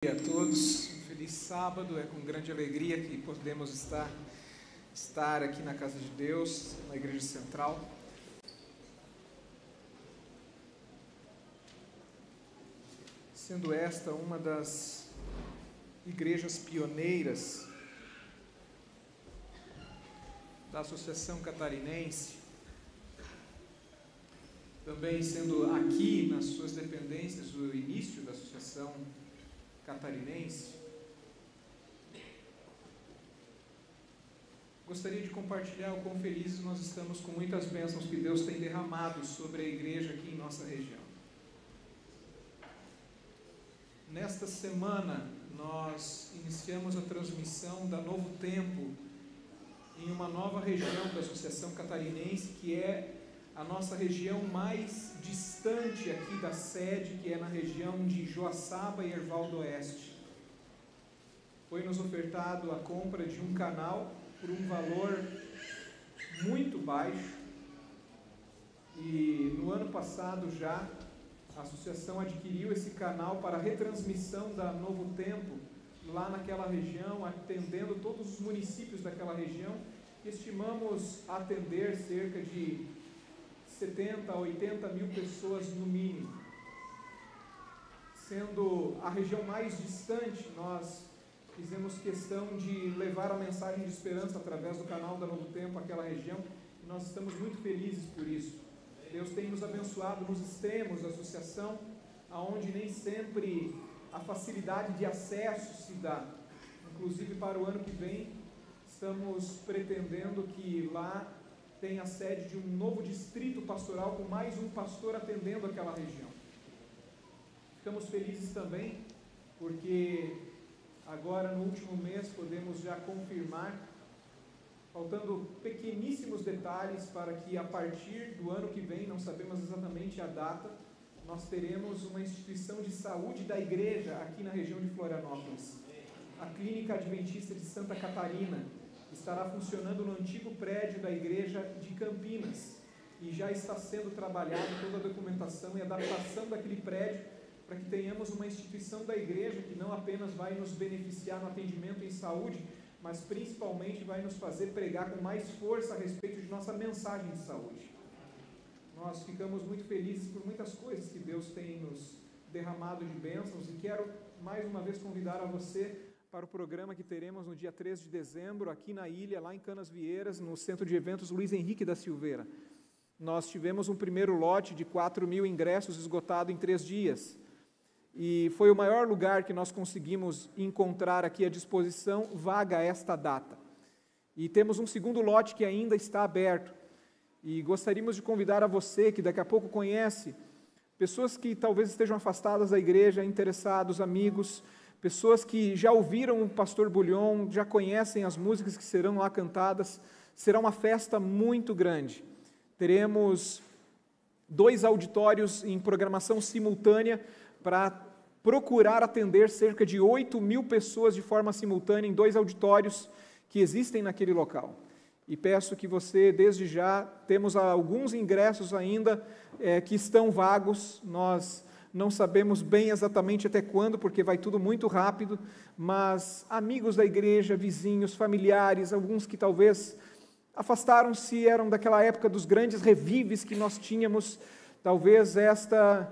A todos, um feliz sábado. É com grande alegria que podemos estar aqui na casa de Deus, na Igreja Central. Sendo esta uma das igrejas pioneiras da Associação Catarinense, também sendo aqui nas suas dependências o início da Associação Catarinense, gostaria de compartilhar o quão felizes nós estamos com muitas bênçãos que Deus tem derramado sobre a igreja aqui em nossa região. Nesta semana, nós iniciamos a transmissão da Novo Tempo em uma nova região da Associação Catarinense, que é a nossa região mais distante aqui da sede, que é na região de Joaçaba e Herval do Oeste. Foi-nos ofertado a compra de um canal por um valor muito baixo, e no ano passado já a associação adquiriu esse canal para a retransmissão da Novo Tempo lá naquela região, atendendo todos os municípios daquela região. Estimamos atender cerca de 70 a 80 mil pessoas no mínimo. Sendo a região mais distante, nós fizemos questão de levar a mensagem de esperança através do canal da Novo Tempo àquela região, e nós estamos muito felizes por isso. Deus tem nos abençoado nos extremos da associação, aonde nem sempre a facilidade de acesso se dá. Inclusive, para o ano que vem, estamos pretendendo que lá tenha a sede de um novo distrito pastoral com mais um pastor atendendo aquela região. Ficamos felizes também porque agora no último mês podemos já confirmar, faltando pequeníssimos detalhes para que a partir do ano que vem, não sabemos exatamente a data, nós teremos uma instituição de saúde da igreja aqui na região de Florianópolis. A Clínica Adventista de Santa Catarina estará funcionando no antigo prédio da igreja de Campinas, e já está sendo trabalhada toda a documentação e adaptação daquele prédio para que tenhamos uma instituição da igreja que não apenas vai nos beneficiar no atendimento em saúde, mas principalmente vai nos fazer pregar com mais força a respeito de nossa mensagem de saúde. Nós ficamos muito felizes por muitas coisas que Deus tem nos derramado de bênçãos, e quero mais uma vez convidar a você para o programa que teremos no dia 3 de dezembro, aqui na ilha, lá em Canasvieiras, no Centro de Eventos Luiz Henrique da Silveira. Nós tivemos um primeiro lote de 4.000 ingressos esgotado em 3 dias, e foi o maior lugar que nós conseguimos encontrar aqui à disposição, vaga a esta data. E temos um segundo lote que ainda está aberto, e gostaríamos de convidar a você, que daqui a pouco conhece, pessoas que talvez estejam afastadas da igreja, interessados, amigos, pessoas que já ouviram o pastor Bullion, já conhecem as músicas que serão lá cantadas. Será uma festa muito grande. Teremos 2 auditórios em programação simultânea para procurar atender cerca de 8.000 pessoas de forma simultânea em 2 auditórios que existem naquele local. E peço que você, desde já, temos alguns ingressos ainda que estão vagos. Nós não sabemos bem exatamente até quando, porque vai tudo muito rápido, mas amigos da igreja, vizinhos, familiares, alguns que talvez afastaram-se, eram daquela época dos grandes revives que nós tínhamos. Talvez esta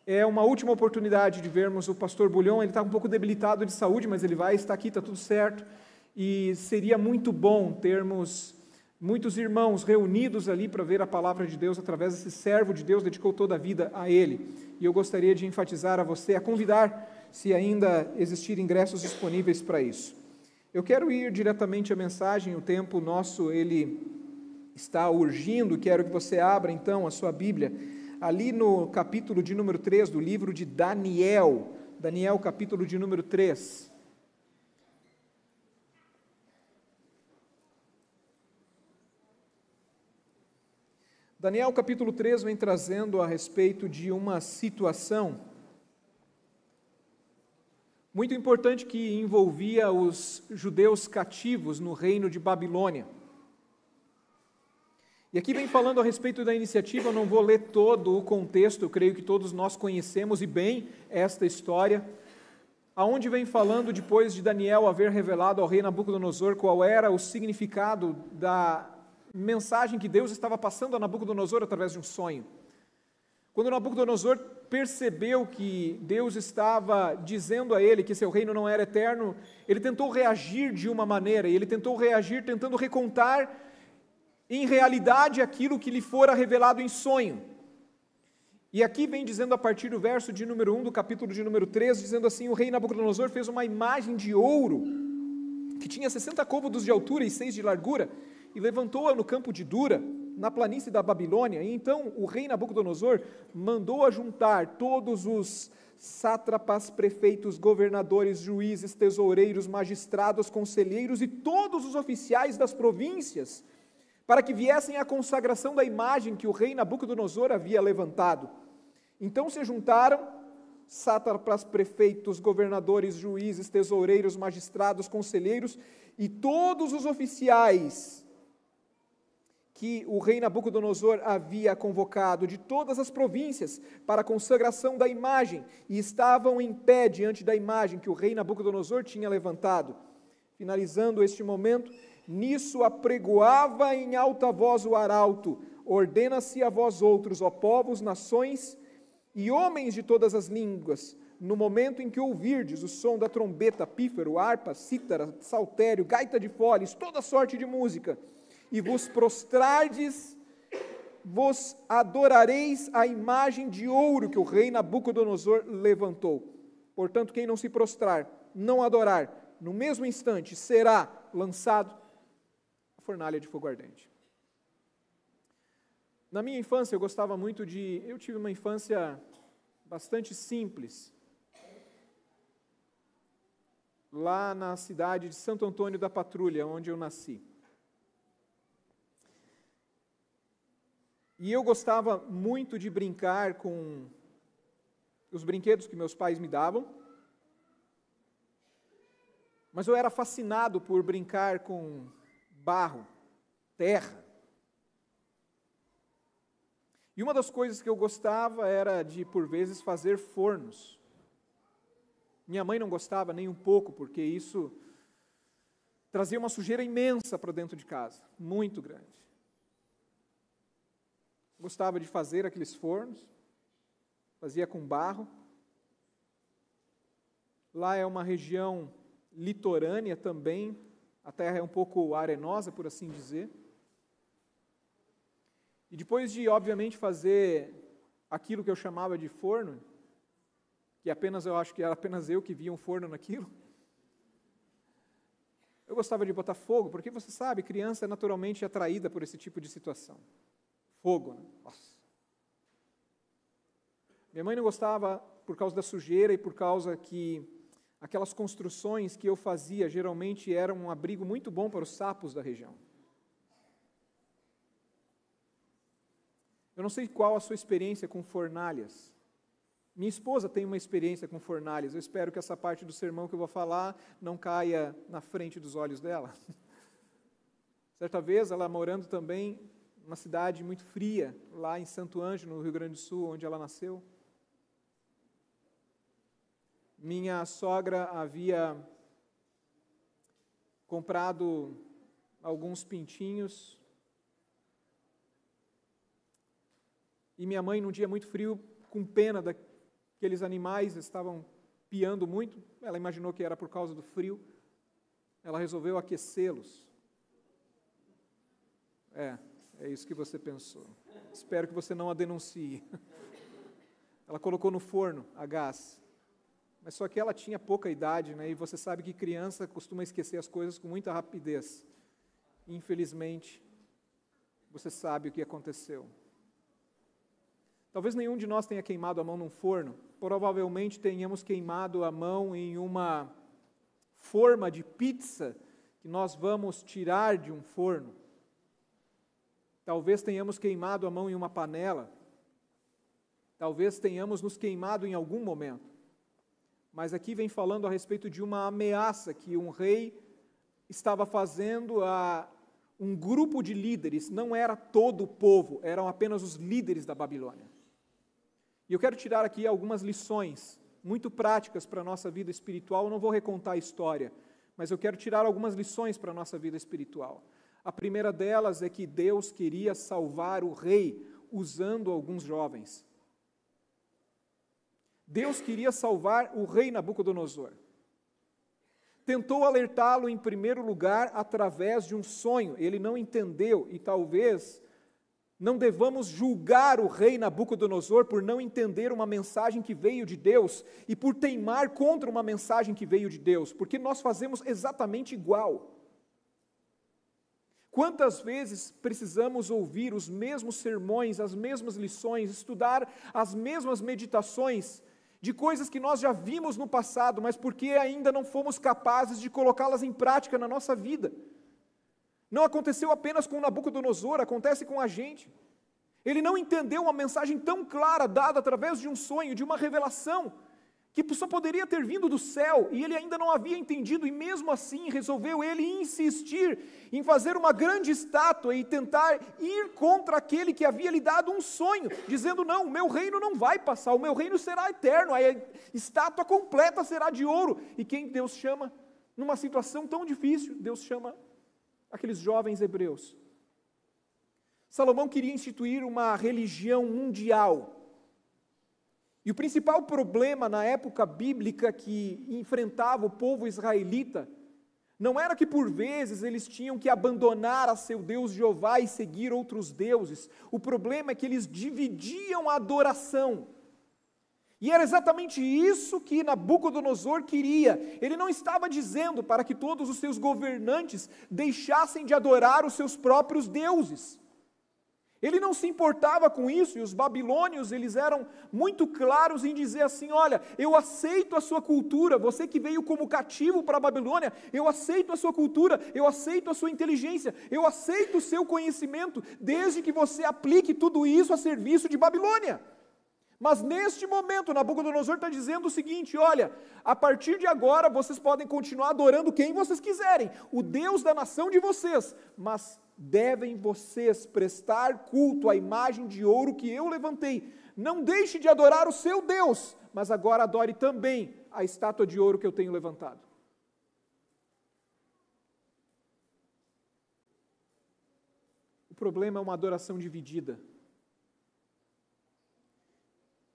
é uma última oportunidade de vermos o pastor Bullion. Ele está um pouco debilitado de saúde, mas ele vai estar aqui, está tudo certo, e seria muito bom termos muitos irmãos reunidos ali para ver a palavra de Deus através desse servo de Deus, dedicou toda a vida a ele. E eu gostaria de enfatizar a você, a convidar, se ainda existirem ingressos disponíveis para isso. Eu quero ir diretamente à mensagem, o tempo nosso, ele está urgindo. Quero que você abra então a sua Bíblia, ali no capítulo de número 3 do livro de Daniel, capítulo de número 3. Daniel capítulo 3 vem trazendo a respeito de uma situação muito importante que envolvia os judeus cativos no reino de Babilônia. E aqui vem falando a respeito da iniciativa. Eu não vou ler todo o contexto, eu creio que todos nós conhecemos e bem esta história, aonde vem falando, depois de Daniel haver revelado ao rei Nabucodonosor qual era o significado da mensagem que Deus estava passando a Nabucodonosor através de um sonho. Quando Nabucodonosor percebeu que Deus estava dizendo a ele que seu reino não era eterno, ele tentou reagir de uma maneira, e ele tentou reagir tentando recontar em realidade aquilo que lhe fora revelado em sonho. E aqui vem dizendo a partir do verso de número 1 do capítulo de número 3, dizendo assim: o rei Nabucodonosor fez uma imagem de ouro, que tinha 60 côvados de altura e 6 de largura, e levantou-a no campo de Dura, na planície da Babilônia. E então o rei Nabucodonosor mandou ajuntar todos os sátrapas, prefeitos, governadores, juízes, tesoureiros, magistrados, conselheiros e todos os oficiais das províncias, para que viessem à consagração da imagem que o rei Nabucodonosor havia levantado. Então se juntaram sátrapas, prefeitos, governadores, juízes, tesoureiros, magistrados, conselheiros e todos os oficiais que o rei Nabucodonosor havia convocado de todas as províncias para a consagração da imagem, e estavam em pé diante da imagem que o rei Nabucodonosor tinha levantado. Finalizando este momento, nisso apregoava em alta voz o arauto: ordena-se a vós outros, ó povos, nações e homens de todas as línguas, no momento em que ouvirdes o som da trombeta, pífaro, harpa, cítara, saltério, gaita de foles, toda sorte de música, e vos prostrardes, vos adorareis a imagem de ouro que o rei Nabucodonosor levantou. Portanto, quem não se prostrar, não adorar, no mesmo instante será lançado à fornalha de fogo ardente. Na minha infância, eu tive uma infância bastante simples, lá na cidade de Santo Antônio da Patrulha, onde eu nasci. E eu gostava muito de brincar com os brinquedos que meus pais me davam, mas eu era fascinado por brincar com barro, terra. E uma das coisas que eu gostava era de, por vezes, fazer fornos. Minha mãe não gostava nem um pouco, porque isso trazia uma sujeira imensa para dentro de casa, muito grande. Gostava de fazer aqueles fornos, fazia com barro. Lá é uma região litorânea também, a terra é um pouco arenosa, por assim dizer. E depois de, obviamente, fazer aquilo que eu chamava de forno, que eu acho que era apenas eu que via um forno naquilo, eu gostava de botar fogo, porque você sabe, criança é naturalmente atraída por esse tipo de situação. Fogo, né? Nossa. Minha mãe não gostava por causa da sujeira e por causa que aquelas construções que eu fazia geralmente eram um abrigo muito bom para os sapos da região. Eu não sei qual a sua experiência com fornalhas. Minha esposa tem uma experiência com fornalhas. Eu espero que essa parte do sermão que eu vou falar não caia na frente dos olhos dela. Certa vez, ela morando também uma cidade muito fria, lá em Santo Ângelo, no Rio Grande do Sul, onde ela nasceu. Minha sogra havia comprado alguns pintinhos, e minha mãe, num dia muito frio, com pena daqueles animais, estavam piando muito, ela imaginou que era por causa do frio, ela resolveu aquecê-los. É isso que você pensou. Espero que você não a denuncie. Ela colocou no forno a gás. Mas só que ela tinha pouca idade, né? E você sabe que criança costuma esquecer as coisas com muita rapidez. Infelizmente, você sabe o que aconteceu. Talvez nenhum de nós tenha queimado a mão num forno. Provavelmente tenhamos queimado a mão em uma forma de pizza que nós vamos tirar de um forno. Talvez tenhamos queimado a mão em uma panela. Talvez tenhamos nos queimado em algum momento. Mas aqui vem falando a respeito de uma ameaça que um rei estava fazendo a um grupo de líderes. Não era todo o povo, eram apenas os líderes da Babilônia. E eu quero tirar aqui algumas lições muito práticas para a nossa vida espiritual. Eu não vou recontar a história, mas eu quero tirar algumas lições para a nossa vida espiritual. A primeira delas é que Deus queria salvar o rei usando alguns jovens. Deus queria salvar o rei Nabucodonosor. Tentou alertá-lo em primeiro lugar através de um sonho. Ele não entendeu e talvez não devamos julgar o rei Nabucodonosor por não entender uma mensagem que veio de Deus e por teimar contra uma mensagem que veio de Deus, porque nós fazemos exatamente igual. Quantas vezes precisamos ouvir os mesmos sermões, as mesmas lições, estudar as mesmas meditações de coisas que nós já vimos no passado, mas porque ainda não fomos capazes de colocá-las em prática na nossa vida. Não aconteceu apenas com Nabucodonosor, acontece com a gente. Ele não entendeu uma mensagem tão clara dada através de um sonho, de uma revelação, que só poderia ter vindo do céu, e ele ainda não havia entendido, e mesmo assim resolveu ele insistir em fazer uma grande estátua e tentar ir contra aquele que havia lhe dado um sonho, dizendo: não, o meu reino não vai passar, o meu reino será eterno, a estátua completa será de ouro. E quem Deus chama, numa situação tão difícil, Deus chama aqueles jovens hebreus. Salomão queria instituir uma religião mundial. E o principal problema na época bíblica que enfrentava o povo israelita não era que por vezes eles tinham que abandonar a seu Deus Jeová e seguir outros deuses. O problema é que eles dividiam a adoração. E era exatamente isso que Nabucodonosor queria. Ele não estava dizendo para que todos os seus governantes deixassem de adorar os seus próprios deuses. Ele não se importava com isso, e os babilônios, eles eram muito claros em dizer assim: olha, eu aceito a sua cultura, você que veio como cativo para a Babilônia, eu aceito a sua cultura, eu aceito a sua inteligência, eu aceito o seu conhecimento, desde que você aplique tudo isso a serviço de Babilônia. Mas neste momento, Nabucodonosor está dizendo o seguinte: olha, a partir de agora vocês podem continuar adorando quem vocês quiserem, o Deus da nação de vocês, mas devem vocês prestar culto à imagem de ouro que eu levantei. Não deixe de adorar o seu Deus, mas agora adore também a estátua de ouro que eu tenho levantado. O problema é uma adoração dividida.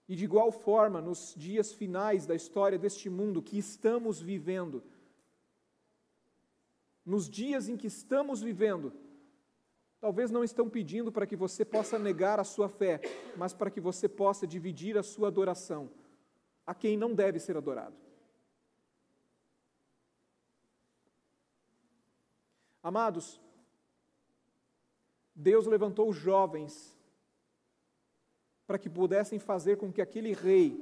E de igual forma, nos dias finais da história deste mundo que estamos vivendo, nos dias em que estamos vivendo, talvez não estão pedindo para que você possa negar a sua fé, mas para que você possa dividir a sua adoração a quem não deve ser adorado. Amados, Deus levantou jovens para que pudessem fazer com que aquele rei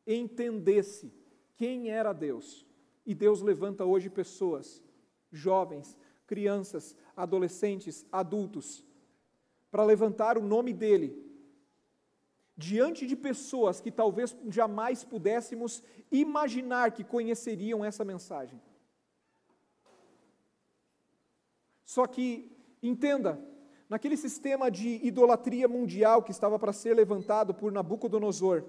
entendesse quem era Deus. E Deus levanta hoje pessoas, jovens, crianças, adolescentes, adultos, para levantar o nome dele diante de pessoas que talvez jamais pudéssemos imaginar que conheceriam essa mensagem. Só que, entenda, naquele sistema de idolatria mundial que estava para ser levantado por Nabucodonosor,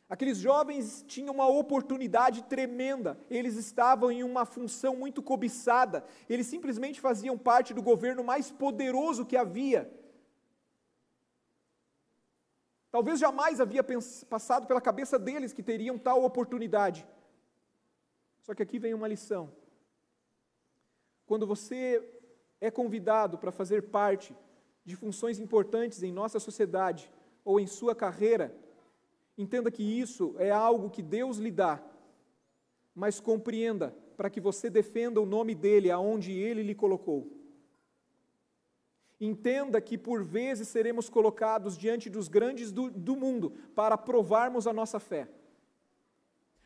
aqueles jovens tinham uma oportunidade tremenda, eles estavam em uma função muito cobiçada, eles simplesmente faziam parte do governo mais poderoso que havia. Talvez jamais havia passado pela cabeça deles que teriam tal oportunidade. Só que aqui vem uma lição. Quando você é convidado para fazer parte de funções importantes em nossa sociedade ou em sua carreira, entenda que isso é algo que Deus lhe dá, mas compreenda para que você defenda o nome dEle aonde Ele lhe colocou. Entenda que por vezes seremos colocados diante dos grandes do mundo para provarmos a nossa fé.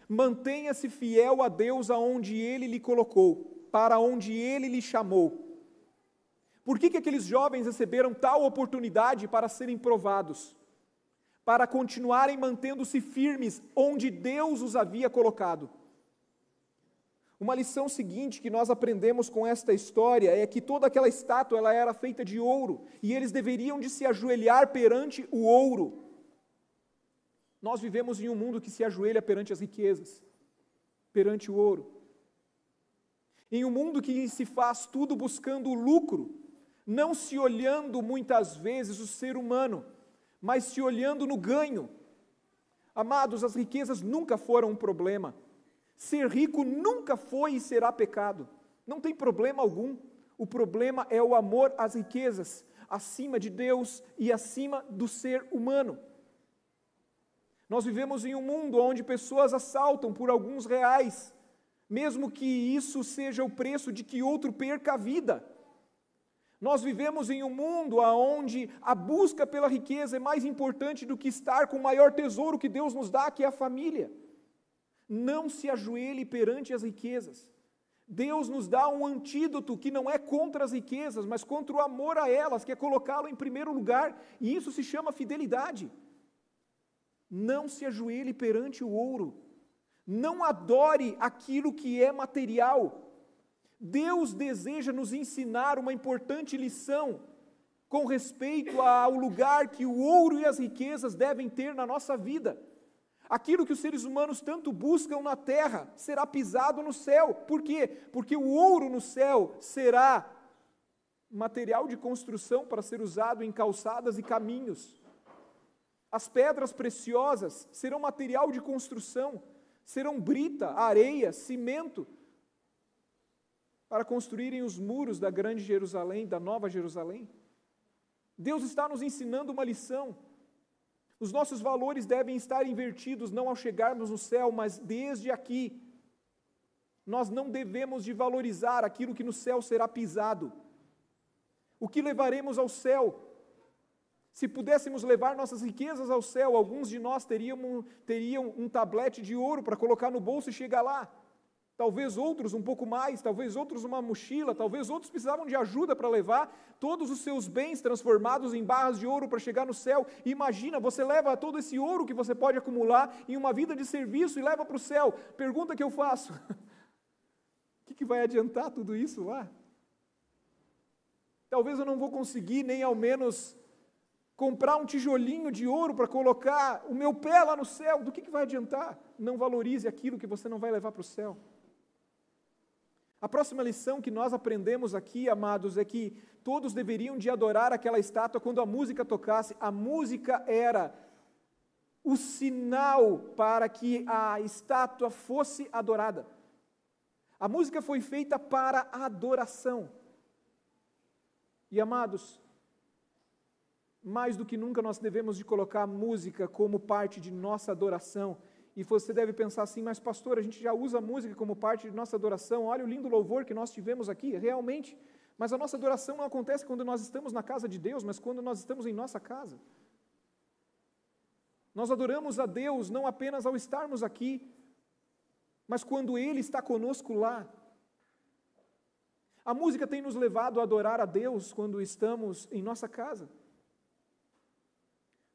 Mantenha-se fiel a Deus aonde Ele lhe colocou, para onde Ele lhe chamou. Por que aqueles jovens receberam tal oportunidade para serem provados? Para continuarem mantendo-se firmes onde Deus os havia colocado. Uma lição seguinte que nós aprendemos com esta história é que toda aquela estátua ela era feita de ouro, e eles deveriam de se ajoelhar perante o ouro. Nós vivemos em um mundo que se ajoelha perante as riquezas, perante o ouro. Em um mundo que se faz tudo buscando o lucro, não se olhando muitas vezes o ser humano, mas se olhando no ganho. Amados, as riquezas nunca foram um problema. Ser rico nunca foi e será pecado. Não tem problema algum. O problema é o amor às riquezas, acima de Deus e acima do ser humano. Nós vivemos em um mundo onde pessoas assaltam por alguns reais, mesmo que isso seja o preço de que outro perca a vida. Nós vivemos em um mundo onde a busca pela riqueza é mais importante do que estar com o maior tesouro que Deus nos dá, que é a família. Não se ajoelhe perante as riquezas. Deus nos dá um antídoto que não é contra as riquezas, mas contra o amor a elas, que é colocá-lo em primeiro lugar, e isso se chama fidelidade. Não se ajoelhe perante o ouro. Não adore aquilo que é material. Deus deseja nos ensinar uma importante lição com respeito ao lugar que o ouro e as riquezas devem ter na nossa vida. Aquilo que os seres humanos tanto buscam na terra será pisado no céu. Por quê? Porque o ouro no céu será material de construção para ser usado em calçadas e caminhos. As pedras preciosas serão material de construção, serão brita, areia, cimento, para construírem os muros da grande Jerusalém, da nova Jerusalém. Deus está nos ensinando uma lição. Os nossos valores devem estar invertidos, não ao chegarmos no céu, mas desde aqui. Nós não devemos de valorizar aquilo que no céu será pisado. O que levaremos ao céu? Se pudéssemos levar nossas riquezas ao céu, alguns de nós teriam um tablete de ouro para colocar no bolso e chegar lá. Talvez outros um pouco mais, talvez outros uma mochila, talvez outros precisavam de ajuda para levar todos os seus bens transformados em barras de ouro para chegar no céu. E imagina, você leva todo esse ouro que você pode acumular em uma vida de serviço e leva para o céu. Pergunta que eu faço: o que vai adiantar tudo isso lá? Talvez eu não vou conseguir nem ao menos comprar um tijolinho de ouro para colocar o meu pé lá no céu. Do que vai adiantar? Não valorize aquilo que você não vai levar para o céu. A próxima lição que nós aprendemos aqui, amados, é que todos deveriam de adorar aquela estátua quando a música tocasse. A música era o sinal para que a estátua fosse adorada. A música foi feita para a adoração. E, amados, mais do que nunca nós devemos de colocar a música como parte de nossa adoração. E você deve pensar assim: mas pastor, a gente já usa a música como parte de nossa adoração, olha o lindo louvor que nós tivemos aqui, realmente, mas a nossa adoração não acontece quando nós estamos na casa de Deus, mas quando nós estamos em nossa casa. Nós adoramos a Deus não apenas ao estarmos aqui, mas quando Ele está conosco lá. A música tem nos levado a adorar a Deus quando estamos em nossa casa.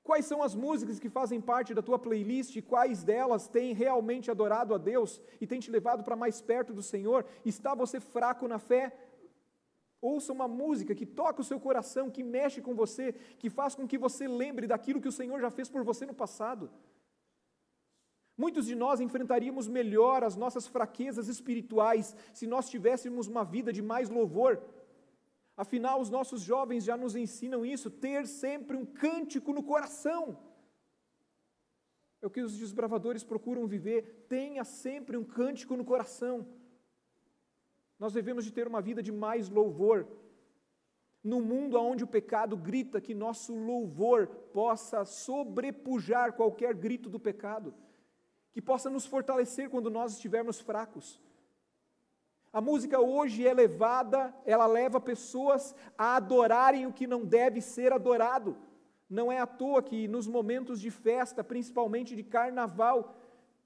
Quais são as músicas que fazem parte da tua playlist e quais delas têm realmente adorado a Deus e têm te levado para mais perto do Senhor? Está você fraco na fé? Ouça uma música que toca o seu coração, que mexe com você, que faz com que você lembre daquilo que o Senhor já fez por você no passado. Muitos de nós enfrentaríamos melhor as nossas fraquezas espirituais se nós tivéssemos uma vida de mais louvor. Afinal, os nossos jovens já nos ensinam isso, ter sempre um cântico no coração. É o que os desbravadores procuram viver, tenha sempre um cântico no coração. Nós devemos de ter uma vida de mais louvor. No mundo onde o pecado grita, que nosso louvor possa sobrepujar qualquer grito do pecado, que possa nos fortalecer quando nós estivermos fracos. A música hoje ela leva pessoas a adorarem o que não deve ser adorado. Não é à toa que nos momentos de festa, principalmente de carnaval,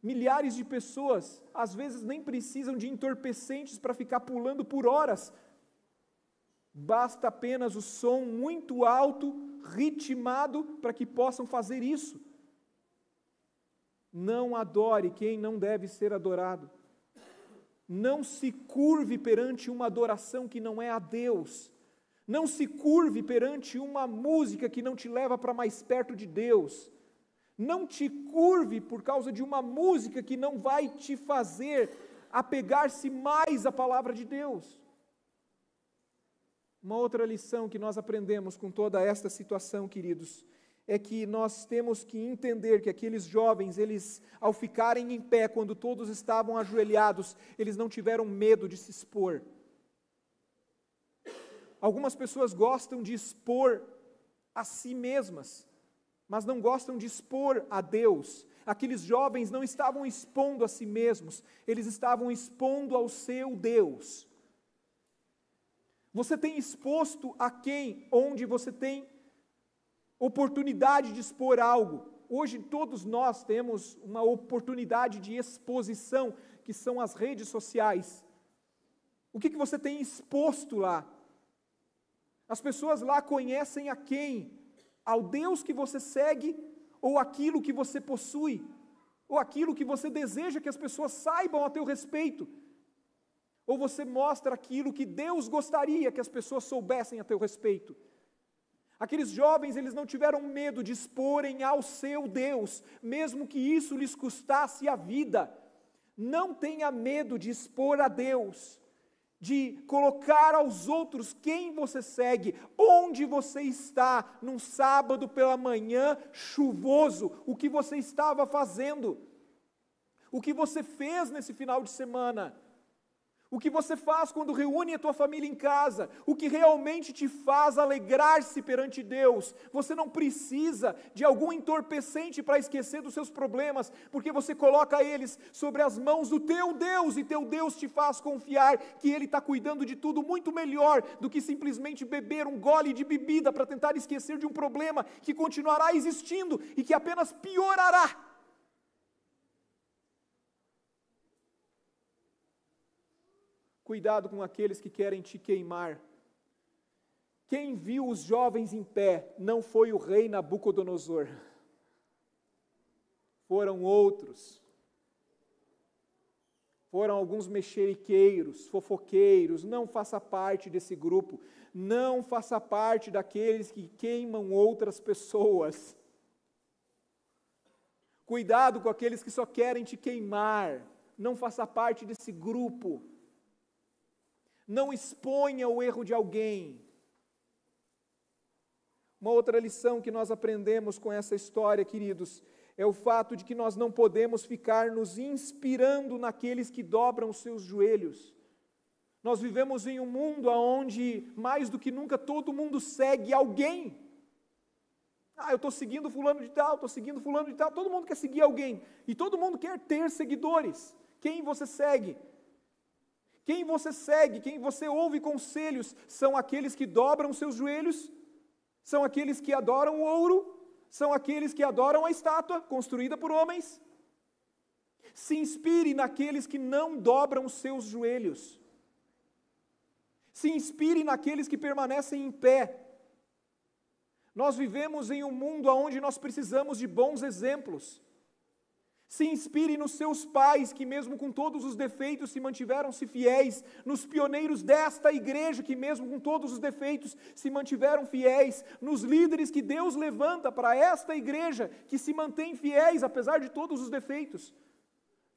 milhares de pessoas, às vezes nem precisam de entorpecentes para ficar pulando por horas. Basta apenas o som muito alto, ritmado, para que possam fazer isso. Não adore quem não deve ser adorado. Não se curve perante uma adoração que não é a Deus. Não se curve perante uma música que não te leva para mais perto de Deus. Não te curve por causa de uma música que não vai te fazer apegar-se mais à palavra de Deus. Uma outra lição que nós aprendemos com toda esta situação, queridos, é que nós temos que entender que aqueles jovens, eles, ao ficarem em pé, quando todos estavam ajoelhados, eles não tiveram medo de se expor. Algumas pessoas gostam de expor a si mesmas, mas não gostam de expor a Deus. Aqueles jovens não estavam expondo a si mesmos, eles estavam expondo ao seu Deus. Você tem exposto a quem, onde você tem oportunidade de expor algo? Hoje todos nós temos uma oportunidade de exposição, que são as redes sociais. O que você tem exposto lá? As pessoas lá conhecem a quem? Ao Deus que você segue, ou aquilo que você possui, ou aquilo que você deseja que as pessoas saibam a teu respeito, ou você mostra aquilo que Deus gostaria que as pessoas soubessem a teu respeito. Aqueles jovens, eles não tiveram medo de exporem ao seu Deus, mesmo que isso lhes custasse a vida. Não tenha medo de expor a Deus, de colocar aos outros quem você segue, onde você está, num sábado pela manhã chuvoso, o que você estava fazendo, o que você fez nesse final de semana, o que você faz quando reúne a tua família em casa, o que realmente te faz alegrar-se perante Deus. Você não precisa de algum entorpecente para esquecer dos seus problemas, porque você coloca eles sobre as mãos do teu Deus, e teu Deus te faz confiar que Ele está cuidando de tudo muito melhor do que simplesmente beber um gole de bebida para tentar esquecer de um problema que continuará existindo e que apenas piorará. Cuidado com aqueles que querem te queimar. Quem viu os jovens em pé não foi o rei Nabucodonosor. Foram outros. Foram alguns mexeriqueiros, fofoqueiros. Não faça parte desse grupo. Não faça parte daqueles que queimam outras pessoas. Cuidado com aqueles que só querem te queimar. Não faça parte desse grupo. Não exponha o erro de alguém. Uma outra lição que nós aprendemos com essa história, queridos, é o fato de que nós não podemos ficar nos inspirando naqueles que dobram os seus joelhos. Nós vivemos em um mundo onde, mais do que nunca, todo mundo segue alguém. Eu estou seguindo fulano de tal, estou seguindo fulano de tal. Todo mundo quer seguir alguém. E todo mundo quer ter seguidores. Quem você segue? Quem você segue, quem você ouve conselhos, são aqueles que dobram os seus joelhos, são aqueles que adoram o ouro, são aqueles que adoram a estátua construída por homens. Se inspire naqueles que não dobram os seus joelhos. Se inspire naqueles que permanecem em pé. Nós vivemos em um mundo onde nós precisamos de bons exemplos. Se inspire nos seus pais, que mesmo com todos os defeitos se mantiveram-se fiéis, nos pioneiros desta igreja, que mesmo com todos os defeitos se mantiveram fiéis, nos líderes que Deus levanta para esta igreja, que se mantêm fiéis apesar de todos os defeitos.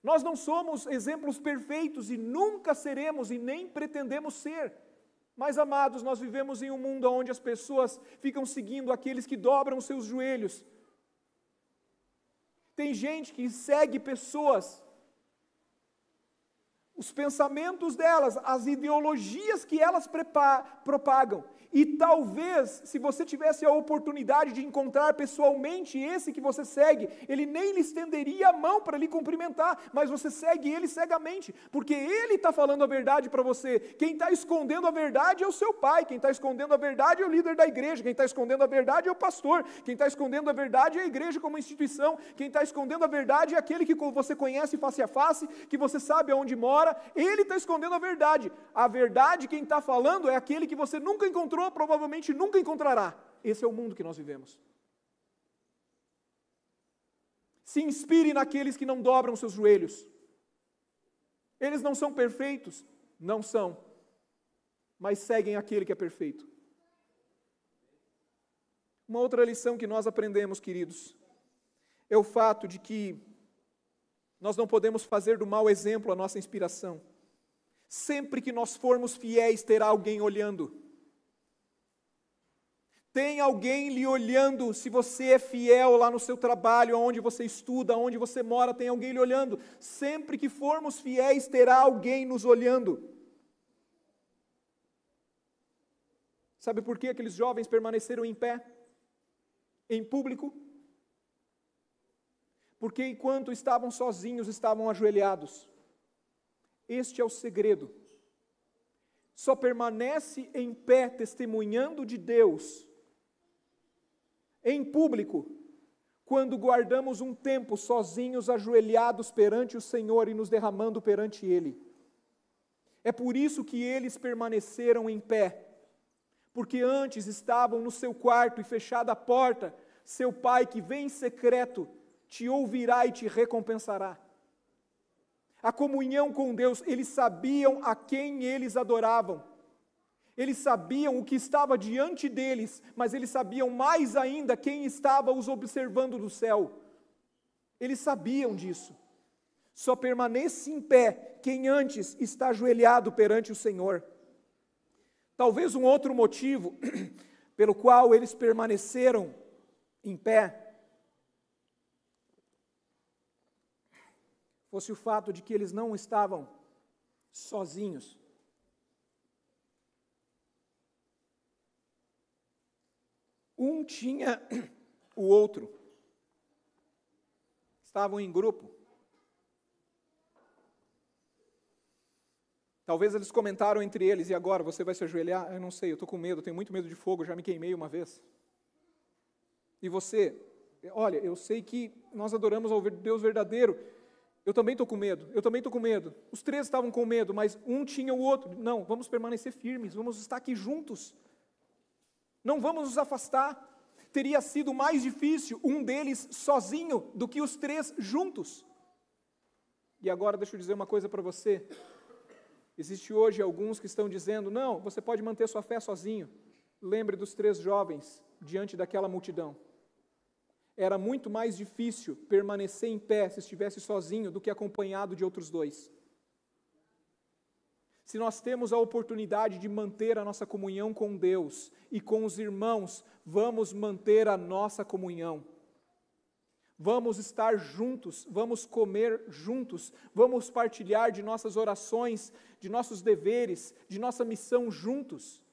Nós não somos exemplos perfeitos e nunca seremos e nem pretendemos ser. Mas, amados, nós vivemos em um mundo onde as pessoas ficam seguindo aqueles que dobram os seus joelhos. Tem gente que segue pessoas, os pensamentos delas, as ideologias que elas propagam. E talvez, se você tivesse a oportunidade de encontrar pessoalmente esse que você segue, ele nem lhe estenderia a mão para lhe cumprimentar, mas você segue ele cegamente, porque ele está falando a verdade para você. Quem está escondendo a verdade é o seu pai, quem está escondendo a verdade é o líder da igreja, quem está escondendo a verdade é o pastor, quem está escondendo a verdade é a igreja como instituição, quem está escondendo a verdade é aquele que você conhece face a face, que você sabe aonde mora, ele está escondendo a verdade. A verdade, quem está falando, é aquele que você nunca encontrou, provavelmente nunca encontrará. Esse é o mundo que nós vivemos. Se inspire naqueles que não dobram seus joelhos. Eles não são perfeitos? Não são. Mas seguem aquele que é perfeito. Uma outra lição que nós aprendemos, queridos, é o fato de que nós não podemos fazer do mau exemplo a nossa inspiração. Sempre que nós formos fiéis, terá alguém olhando. Tem alguém lhe olhando. Se você é fiel lá no seu trabalho, onde você estuda, onde você mora, tem alguém lhe olhando. Sempre que formos fiéis, terá alguém nos olhando. Sabe por que aqueles jovens permaneceram em pé, em público? Porque enquanto estavam sozinhos, estavam ajoelhados. Este é o segredo. Só permanece em pé testemunhando de Deus, em público, quando guardamos um tempo sozinhos, ajoelhados perante o Senhor e nos derramando perante Ele. É por isso que eles permaneceram em pé, porque antes estavam no seu quarto e fechada a porta, seu Pai que vem em secreto, te ouvirá e te recompensará. A comunhão com Deus, eles sabiam a quem eles adoravam. Eles sabiam o que estava diante deles, mas eles sabiam mais ainda quem estava os observando do céu. Eles sabiam disso. Só permanece em pé quem antes está ajoelhado perante o Senhor. Talvez um outro motivo pelo qual eles permaneceram em pé fosse o fato de que eles não estavam sozinhos. Um tinha o outro. Estavam em grupo. Talvez eles comentaram entre eles, e agora, você vai se ajoelhar? Eu não sei, eu estou com medo, eu tenho muito medo de fogo, já me queimei uma vez. E você? Olha, eu sei que nós adoramos ao Deus verdadeiro, eu também estou com medo, Os três estavam com medo, mas um tinha o outro. Não, vamos permanecer firmes, vamos estar aqui juntos. Não vamos nos afastar. Teria sido mais difícil um deles sozinho do que os três juntos. E agora deixa eu dizer uma coisa para você. Existe hoje alguns que estão dizendo, não, você pode manter sua fé sozinho. Lembre dos três jovens diante daquela multidão. Era muito mais difícil permanecer em pé se estivesse sozinho do que acompanhado de outros dois. Se nós temos a oportunidade de manter a nossa comunhão com Deus e com os irmãos, vamos manter a nossa comunhão. Vamos estar juntos, vamos comer juntos, vamos partilhar de nossas orações, de nossos deveres, de nossa missão juntos.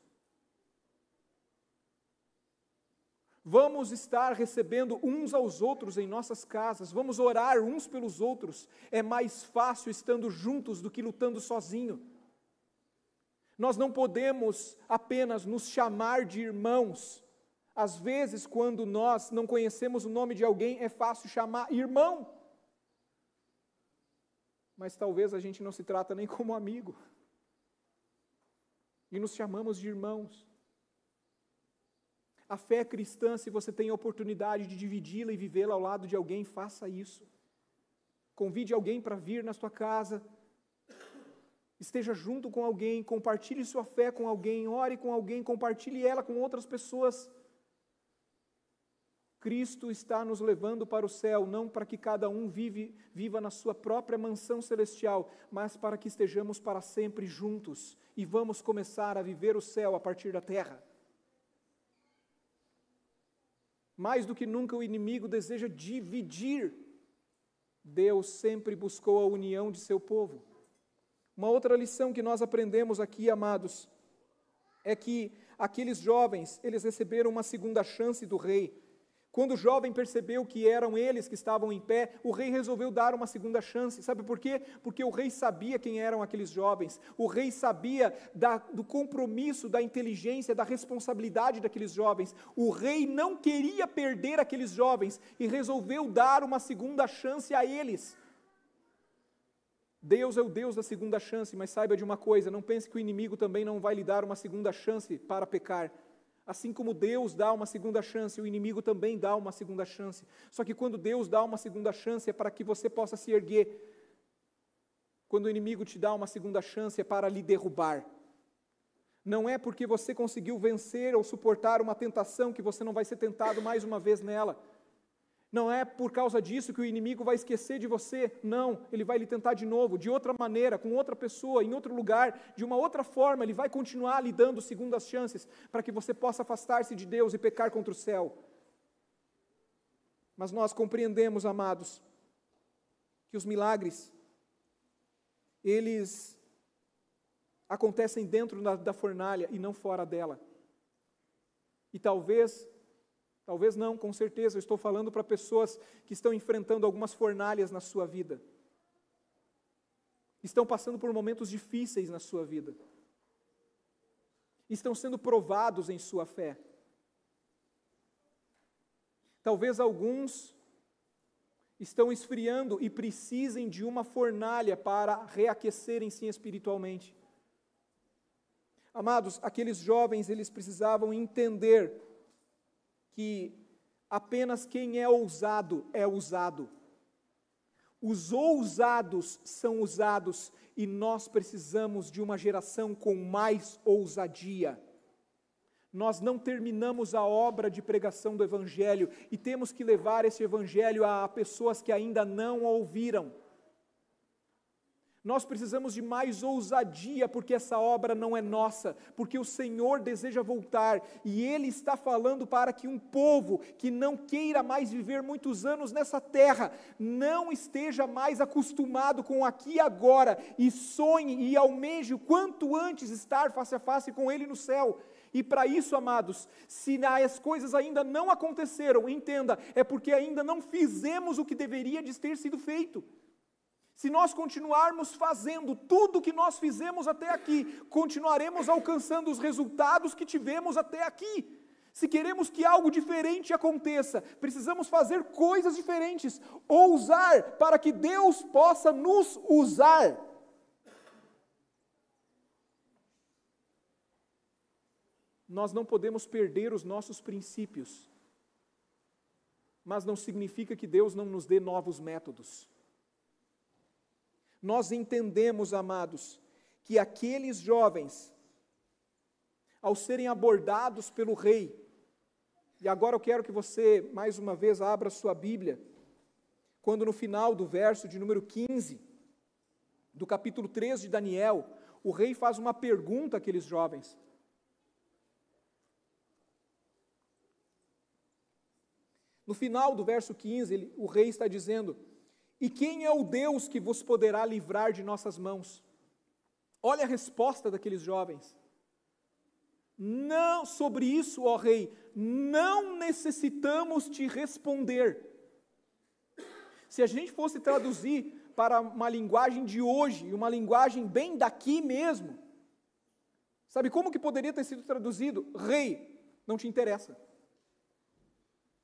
Vamos estar recebendo uns aos outros em nossas casas, vamos orar uns pelos outros. É mais fácil estando juntos do que lutando sozinho. Nós não podemos apenas nos chamar de irmãos. Às vezes, quando nós não conhecemos o nome de alguém, é fácil chamar irmão. Mas talvez a gente não se trata nem como amigo. E nos chamamos de irmãos. A fé cristã, se você tem a oportunidade de dividi-la e vivê-la ao lado de alguém, faça isso. Convide alguém para vir na sua casa. Esteja junto com alguém, compartilhe sua fé com alguém, ore com alguém, compartilhe ela com outras pessoas. Cristo está nos levando para o céu, não para que cada um viva na sua própria mansão celestial, mas para que estejamos para sempre juntos e vamos começar a viver o céu a partir da terra. Mais do que nunca o inimigo deseja dividir. Deus sempre buscou a união de seu povo. Uma outra lição que nós aprendemos aqui, amados, é que aqueles jovens, eles receberam uma segunda chance do rei. Quando o jovem percebeu que eram eles que estavam em pé, o rei resolveu dar uma segunda chance. Sabe por quê? Porque o rei sabia quem eram aqueles jovens. O rei sabia do compromisso, da inteligência, da responsabilidade daqueles jovens. O rei não queria perder aqueles jovens e resolveu dar uma segunda chance a eles. Deus é o Deus da segunda chance, mas saiba de uma coisa, não pense que o inimigo também não vai lhe dar uma segunda chance para pecar. Assim como Deus dá uma segunda chance, o inimigo também dá uma segunda chance. Só que quando Deus dá uma segunda chance é para que você possa se erguer. Quando o inimigo te dá uma segunda chance é para lhe derrubar. Não é porque você conseguiu vencer ou suportar uma tentação que você não vai ser tentado mais uma vez nela. Não é por causa disso que o inimigo vai esquecer de você, não, ele vai lhe tentar de novo, de outra maneira, com outra pessoa, em outro lugar, de uma outra forma, ele vai continuar lhe dando segundas chances, para que você possa afastar-se de Deus e pecar contra o céu. Mas nós compreendemos, amados, que os milagres, eles acontecem dentro da fornalha e não fora dela. E talvez não, com certeza, eu estou falando para pessoas que estão enfrentando algumas fornalhas na sua vida. Estão passando por momentos difíceis na sua vida. Estão sendo provados em sua fé. Talvez alguns estão esfriando e precisem de uma fornalha para reaquecerem-se espiritualmente. Amados, aqueles jovens, eles precisavam entender que apenas quem é ousado é usado. Os ousados são usados e nós precisamos de uma geração com mais ousadia. Nós não terminamos a obra de pregação do Evangelho e temos que levar esse Evangelho a pessoas que ainda não ouviram. Nós precisamos de mais ousadia, porque essa obra não é nossa, porque o Senhor deseja voltar, e Ele está falando para que um povo que não queira mais viver muitos anos nessa terra, não esteja mais acostumado com aqui e agora, e sonhe e almeje o quanto antes estar face a face com Ele no céu. E para isso, amados, se as coisas ainda não aconteceram, entenda, é porque ainda não fizemos o que deveria de ter sido feito. Se nós continuarmos fazendo tudo o que nós fizemos até aqui, continuaremos alcançando os resultados que tivemos até aqui. Se queremos que algo diferente aconteça, precisamos fazer coisas diferentes, ousar para que Deus possa nos usar. Nós não podemos perder os nossos princípios, mas não significa que Deus não nos dê novos métodos. Nós entendemos, amados, que aqueles jovens, ao serem abordados pelo rei, e agora eu quero que você, mais uma vez, abra sua Bíblia, quando no final do verso de número 15, do capítulo 3 de Daniel, o rei faz uma pergunta àqueles jovens. No final do verso 15, o rei está dizendo: e quem é o Deus que vos poderá livrar de nossas mãos? Olha a resposta daqueles jovens. Não, sobre isso, ó rei, não necessitamos te responder. Se a gente fosse traduzir para uma linguagem de hoje, uma linguagem bem daqui mesmo, sabe como que poderia ter sido traduzido? Rei, não te interessa.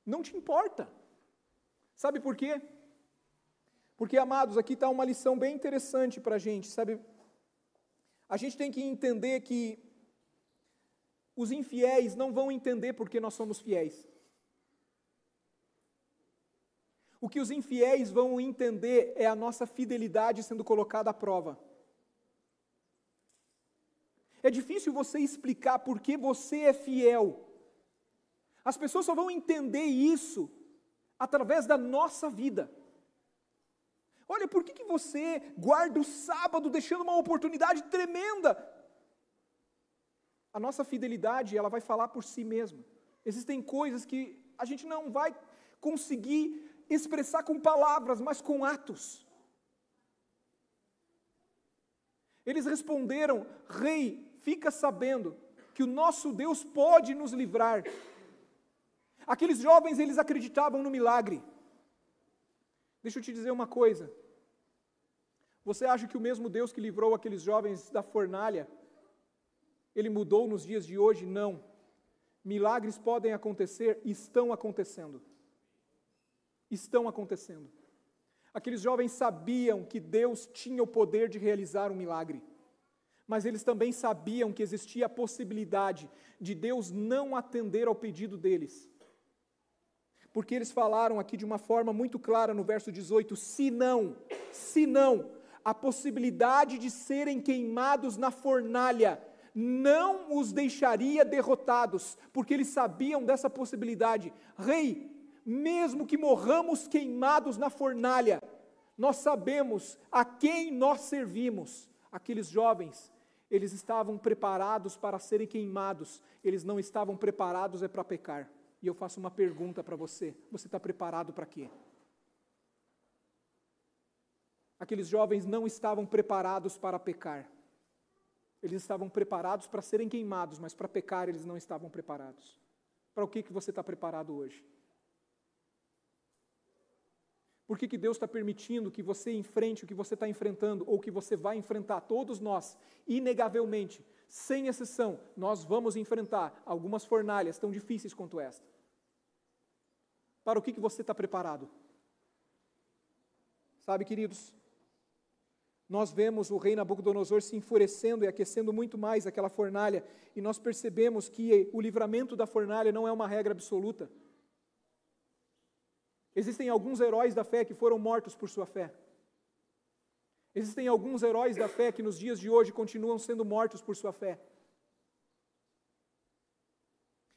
Não te importa. Sabe por quê? Porque, amados, aqui está uma lição bem interessante para a gente, sabe? A gente tem que entender que os infiéis não vão entender porque nós somos fiéis. O que os infiéis vão entender é a nossa fidelidade sendo colocada à prova. É difícil você explicar por que você é fiel. As pessoas só vão entender isso através da nossa vida. Olha, por que você guarda o sábado deixando uma oportunidade tremenda? A nossa fidelidade, ela vai falar por si mesma. Existem coisas que a gente não vai conseguir expressar com palavras, mas com atos. Eles responderam: rei, fica sabendo que o nosso Deus pode nos livrar. Aqueles jovens, eles acreditavam no milagre. Deixa eu te dizer uma coisa. Você acha que o mesmo Deus que livrou aqueles jovens da fornalha, Ele mudou nos dias de hoje? Não. Milagres podem acontecer, estão acontecendo. Estão acontecendo. Aqueles jovens sabiam que Deus tinha o poder de realizar um milagre, mas eles também sabiam que existia a possibilidade de Deus não atender ao pedido deles. Porque eles falaram aqui de uma forma muito clara no verso 18, se não, a possibilidade de serem queimados na fornalha não os deixaria derrotados, porque eles sabiam dessa possibilidade. Rei, mesmo que morramos queimados na fornalha, nós sabemos a quem nós servimos. Aqueles jovens, eles estavam preparados para serem queimados, eles não estavam preparados para pecar. E eu faço uma pergunta para você: você está preparado para quê? Aqueles jovens não estavam preparados para pecar. Eles estavam preparados para serem queimados, mas para pecar eles não estavam preparados. Para o que você está preparado hoje? Por que Deus está permitindo que você enfrente o que você está enfrentando, ou que você vai enfrentar? Todos nós, inegavelmente, sem exceção, nós vamos enfrentar algumas fornalhas tão difíceis quanto esta. Para o que você está preparado? Sabe, queridos, nós vemos o rei Nabucodonosor se enfurecendo e aquecendo muito mais aquela fornalha, e nós percebemos que o livramento da fornalha não é uma regra absoluta. Existem alguns heróis da fé que foram mortos por sua fé. Existem alguns heróis da fé que nos dias de hoje continuam sendo mortos por sua fé.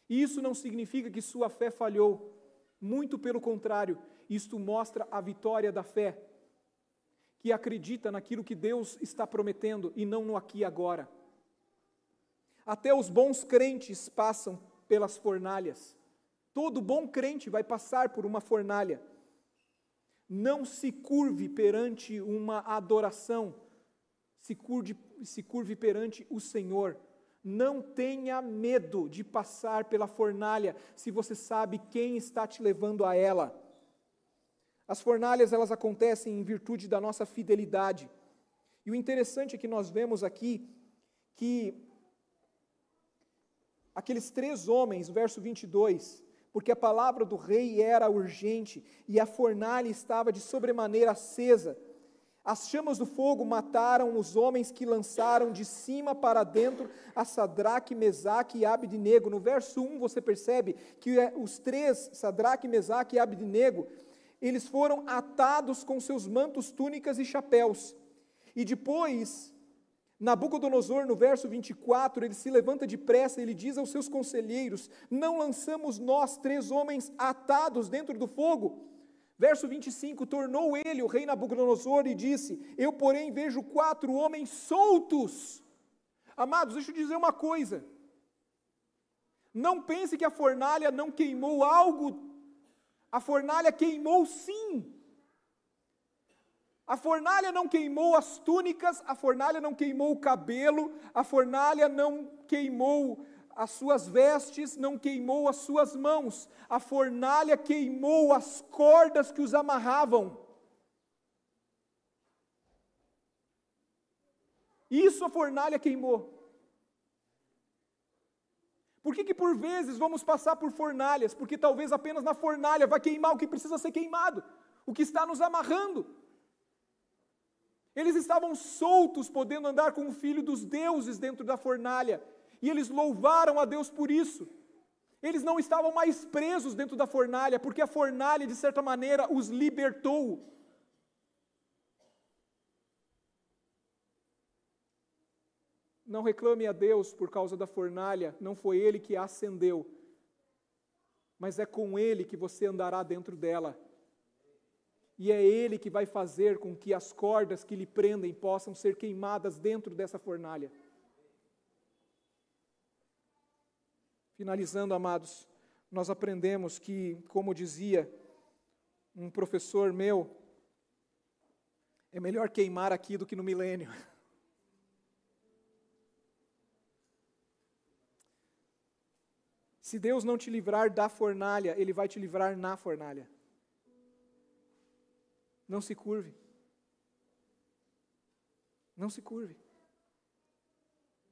E isso não significa que sua fé falhou. Muito pelo contrário, isto mostra a vitória da fé, que acredita naquilo que Deus está prometendo e não no aqui e agora. Até os bons crentes passam pelas fornalhas. Todo bom crente vai passar por uma fornalha. Não se curve perante uma adoração, se curve perante o Senhor. Não tenha medo de passar pela fornalha, se você sabe quem está te levando a ela. As fornalhas, elas acontecem em virtude da nossa fidelidade. E o interessante é que nós vemos aqui que aqueles 3 homens, verso 22, porque a palavra do rei era urgente e a fornalha estava de sobremaneira acesa. As chamas do fogo mataram os homens que lançaram de cima para dentro a Sadraque, Mesaque e Abednego. No verso 1 você percebe que os 3, Sadraque, Mesaque e Abednego, eles foram atados com seus mantos, túnicas e chapéus. E depois, Nabucodonosor, no verso 24, ele se levanta depressa e ele diz aos seus conselheiros: não lançamos nós 3 homens atados dentro do fogo? Verso 25, tornou ele, o rei Nabucodonosor, e disse: eu, porém, vejo 4 homens soltos. Amados, deixa eu dizer uma coisa. Não pense que a fornalha não queimou algo. A fornalha queimou sim. A fornalha não queimou as túnicas, a fornalha não queimou o cabelo, a fornalha não queimou as suas vestes, não queimou as suas mãos. A fornalha queimou as cordas que os amarravam. Isso a fornalha queimou. Por que por vezes vamos passar por fornalhas? Porque talvez apenas na fornalha vai queimar o que precisa ser queimado, o que está nos amarrando. Eles estavam soltos, podendo andar com o Filho dos deuses dentro da fornalha, e eles louvaram a Deus por isso. Eles não estavam mais presos dentro da fornalha, porque a fornalha, de certa maneira, os libertou. Não reclame a Deus por causa da fornalha, não foi Ele que a acendeu, mas é com Ele que você andará dentro dela. E é Ele que vai fazer com que as cordas que lhe prendem possam ser queimadas dentro dessa fornalha. Finalizando, amados, nós aprendemos que, como dizia um professor meu, é melhor queimar aqui do que no milênio. Se Deus não te livrar da fornalha, Ele vai te livrar na fornalha. Não se curve. Não se curve.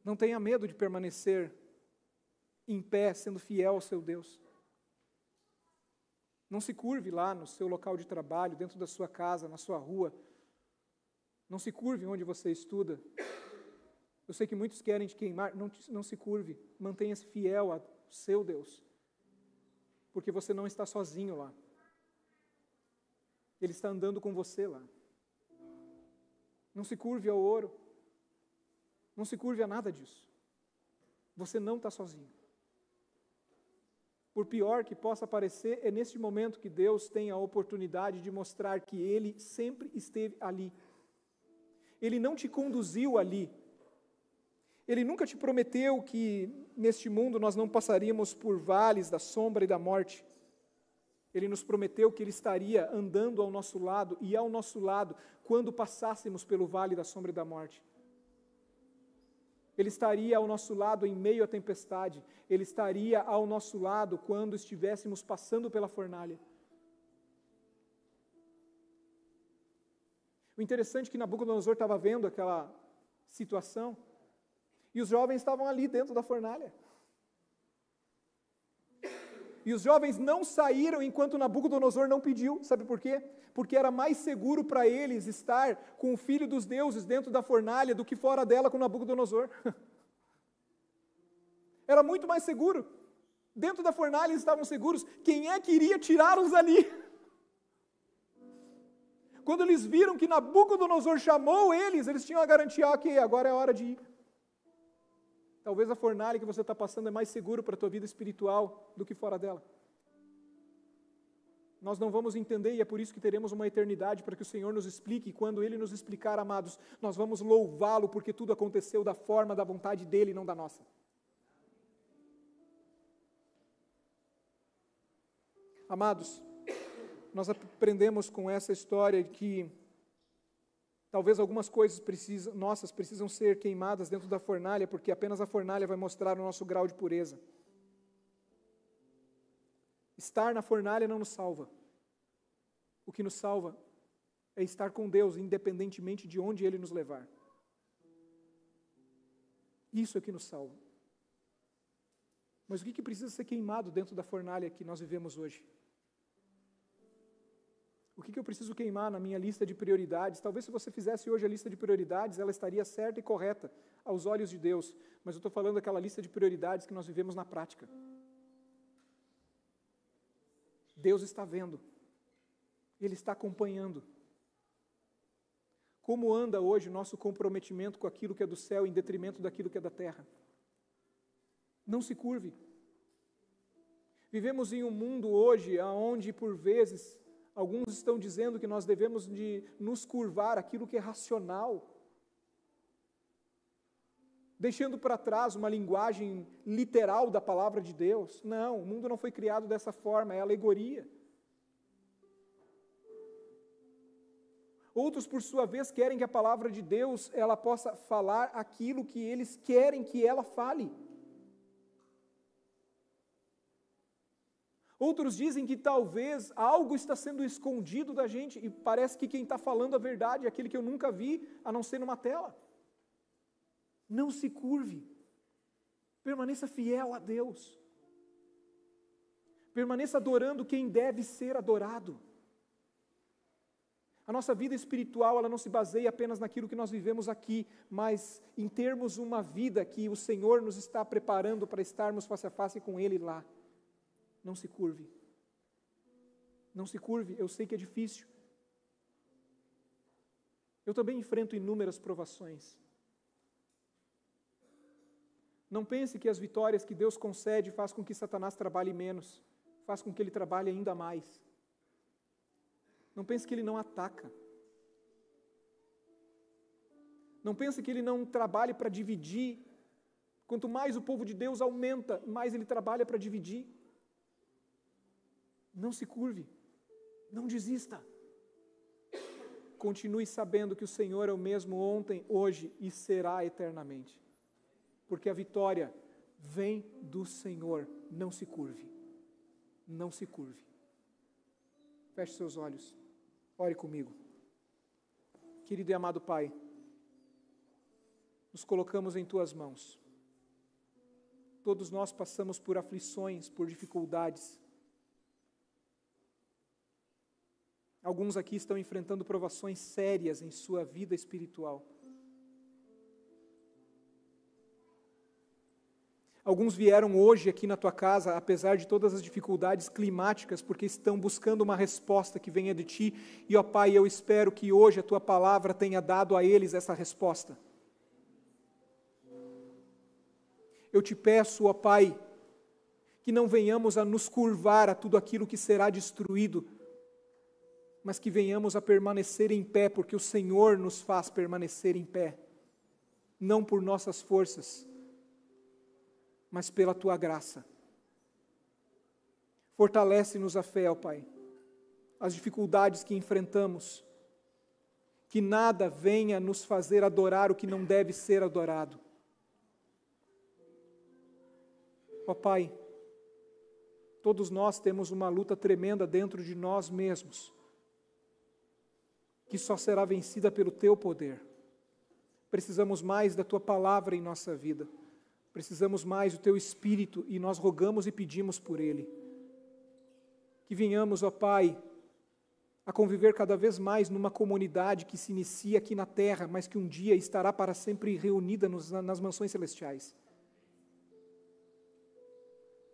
Não tenha medo de permanecer em pé, sendo fiel ao seu Deus. Não se curve lá no seu local de trabalho, dentro da sua casa, na sua rua. Não se curve onde você estuda. Eu sei que muitos querem te queimar, não se curve. Mantenha-se fiel ao seu Deus. Porque você não está sozinho lá. Ele está andando com você lá. Não se curve ao ouro. Não se curve a nada disso. Você não está sozinho. Por pior que possa parecer, é neste momento que Deus tem a oportunidade de mostrar que Ele sempre esteve ali. Ele não te conduziu ali. Ele nunca te prometeu que neste mundo nós não passaríamos por vales da sombra e da morte. Ele nos prometeu que Ele estaria andando ao nosso lado e ao nosso lado quando passássemos pelo vale da sombra e da morte. Ele estaria ao nosso lado em meio à tempestade. Ele estaria ao nosso lado quando estivéssemos passando pela fornalha. O interessante é que Nabucodonosor estava vendo aquela situação e os jovens estavam ali dentro da fornalha. E os jovens não saíram enquanto Nabucodonosor não pediu. Sabe por quê? Porque era mais seguro para eles estar com o filho dos deuses dentro da fornalha do que fora dela com Nabucodonosor. Era muito mais seguro. Dentro da fornalha eles estavam seguros. Quem é que iria tirá-los ali? Quando eles viram que Nabucodonosor chamou eles tinham a garantia, ok, agora é hora de ir. Talvez a fornalha que você está passando é mais seguro para a tua vida espiritual do que fora dela. Nós não vamos entender e é por isso que teremos uma eternidade para que o Senhor nos explique. E quando Ele nos explicar, amados, nós vamos louvá-lo porque tudo aconteceu da forma, da vontade dEle e não da nossa. Amados, nós aprendemos com essa história que talvez algumas coisas nossas precisam ser queimadas dentro da fornalha, porque apenas a fornalha vai mostrar o nosso grau de pureza. Estar na fornalha não nos salva. O que nos salva é estar com Deus, independentemente de onde Ele nos levar. Isso é que nos salva. Mas o que precisa ser queimado dentro da fornalha que nós vivemos hoje? O que eu preciso queimar na minha lista de prioridades? Talvez se você fizesse hoje a lista de prioridades, ela estaria certa e correta aos olhos de Deus. Mas eu estou falando daquela lista de prioridades que nós vivemos na prática. Deus está vendo. Ele está acompanhando. Como anda hoje o nosso comprometimento com aquilo que é do céu em detrimento daquilo que é da terra? Não se curve. Vivemos em um mundo hoje onde, por vezes, alguns estão dizendo que nós devemos de nos curvar àquilo que é racional, deixando para trás uma linguagem literal da palavra de Deus. Não, o mundo não foi criado dessa forma, é alegoria. Outros, por sua vez, querem que a palavra de Deus ela possa falar aquilo que eles querem que ela fale. Outros dizem que talvez algo está sendo escondido da gente e parece que quem está falando a verdade é aquele que eu nunca vi, a não ser numa tela. Não se curve. Permaneça fiel a Deus. Permaneça adorando quem deve ser adorado. A nossa vida espiritual, ela não se baseia apenas naquilo que nós vivemos aqui, mas em termos uma vida que o Senhor nos está preparando para estarmos face a face com Ele lá. Não se curve. Não se curve, eu sei que é difícil. Eu também enfrento inúmeras provações. Não pense que as vitórias que Deus concede faz com que Satanás trabalhe menos, faz com que ele trabalhe ainda mais. Não pense que ele não ataca. Não pense que ele não trabalhe para dividir. Quanto mais o povo de Deus aumenta, mais ele trabalha para dividir. Não se curve, não desista. Continue sabendo que o Senhor é o mesmo ontem, hoje e será eternamente. Porque a vitória vem do Senhor. Não se curve, não se curve. Feche seus olhos, ore comigo. Querido e amado Pai, nos colocamos em Tuas mãos. Todos nós passamos por aflições, por dificuldades. Alguns aqui estão enfrentando provações sérias em sua vida espiritual. Alguns vieram hoje aqui na tua casa, apesar de todas as dificuldades climáticas, porque estão buscando uma resposta que venha de Ti. E, ó Pai, eu espero que hoje a Tua palavra tenha dado a eles essa resposta. Eu te peço, ó Pai, que não venhamos a nos curvar a tudo aquilo que será destruído, mas que venhamos a permanecer em pé, porque o Senhor nos faz permanecer em pé, não por nossas forças, mas pela Tua graça. Fortalece-nos a fé, ó Pai, as dificuldades que enfrentamos, que nada venha nos fazer adorar o que não deve ser adorado. Ó Pai, todos nós temos uma luta tremenda dentro de nós mesmos, que só será vencida pelo Teu poder. Precisamos mais da Tua palavra em nossa vida, precisamos mais do Teu Espírito, e nós rogamos e pedimos por Ele. Que venhamos, ó Pai, a conviver cada vez mais numa comunidade que se inicia aqui na terra, mas que um dia estará para sempre reunida nas mansões celestiais.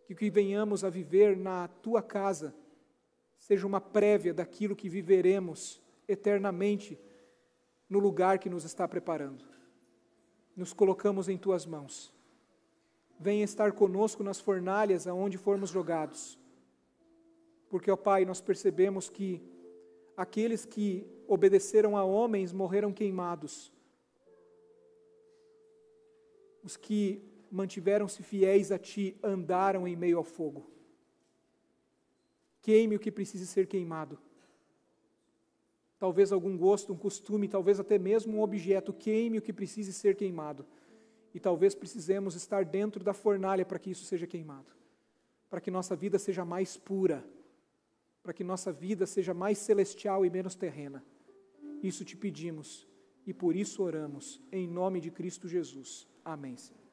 Que venhamos a viver na Tua casa seja uma prévia daquilo que viveremos eternamente no lugar que nos está preparando. Nos colocamos em Tuas mãos. Venha estar conosco nas fornalhas aonde formos jogados. Porque, ó Pai, nós percebemos que aqueles que obedeceram a homens morreram queimados. Os que mantiveram-se fiéis a Ti andaram em meio ao fogo. Queime o que precise ser queimado. Talvez algum gosto, um costume, talvez até mesmo um objeto, queime o que precise ser queimado. E talvez precisemos estar dentro da fornalha para que isso seja queimado. Para que nossa vida seja mais pura. Para que nossa vida seja mais celestial e menos terrena. Isso te pedimos e por isso oramos, em nome de Cristo Jesus. Amém, Senhor.